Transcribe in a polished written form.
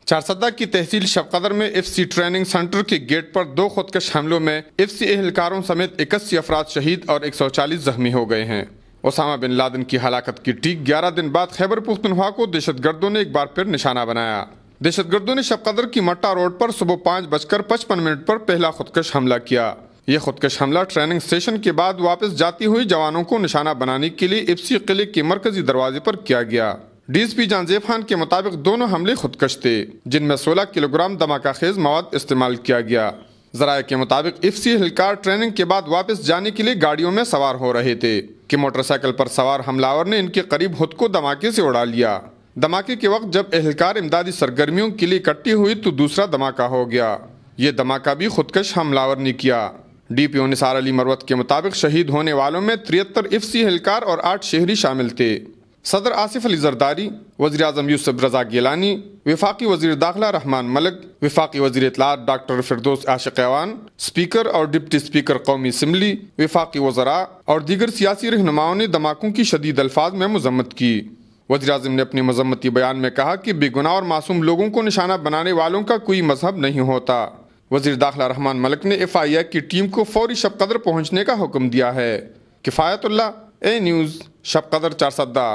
چارسدہ کی تحصیل شب قدر میں ایف سی ٹریننگ سینٹر کے گیٹ پر 2 خودکش حملوں میں ایف سی اہلکاروں سمیت 81 افراد شہید اور 140 زخمی ہو گئے ہیں۔ اسامہ بن لادن کی ہلاکت کی ٹھیک 11 دن بعد خیبر پختونخوا کو دہشت گردوں نے ایک بار پھر نشانہ بنایا۔ دہشت گردوں نے شب قدر کی مٹا روڈ پر صبح 5:55 پر پہلا خودکش حملہ کیا۔ یہ خودکش حملہ ٹریننگ سیشن کے بعد واپس جاتی ہوئی جوانوں کو نشانہ بنانے کے لیے ایف سی قلعے کے مرکزی دروازے پر کیا گیا۔ ڈی ایس پی جان زیب خان کے مطابق دونوں حملے خودکش تھے، جن میں 16 کلو گرام دھماکہ خیز مواد استعمال کیا گیا۔ ذرائع کے مطابق ایف سی اہلکار ٹریننگ کے بعد واپس جانے کے لیے گاڑیوں میں سوار ہو رہے تھے کہ موٹر سائیکل پر سوار حملہ آور نے ان کے قریب خود کو دھماکے سے اڑا لیا۔ دھماکے کے وقت جب اہلکار امدادی سرگرمیوں کے لیے اکٹھی ہوئی تو دوسرا دھماکہ ہو گیا۔ یہ دھماکہ بھی خودکش حملہ آور نے کیا۔ ڈی پی او نثار علی مروت کے مطابق شہید ہونے والوں میں 73 ایف سی اہلکار اور 8 شہری شامل تھے۔ صدر آصف علی زرداری، وزیر اعظم یوسف رضا گیلانی، وفاقی وزیر داخلہ رحمان ملک، وفاقی وزیر اطلاعات ڈاکٹر فردوس عاشق ایوان، اسپیکر اور ڈپٹی اسپیکر قومی اسمبلی، وفاقی وزراء اور دیگر سیاسی رہنماؤں نے دھماکوں کی شدید الفاظ میں مذمت کی۔ وزیر اعظم نے اپنے مذمتی بیان میں کہا کہ بے گناہ اور معصوم لوگوں کو نشانہ بنانے والوں کا کوئی مذہب نہیں ہوتا۔ وزیر داخلہ رحمان ملک نے ایف آئی اے کی ٹیم کو فوری شب قدر پہنچنے کا حکم دیا ہے۔ کفایت اللہ، اے نیوز، شب قدر چارسدہ۔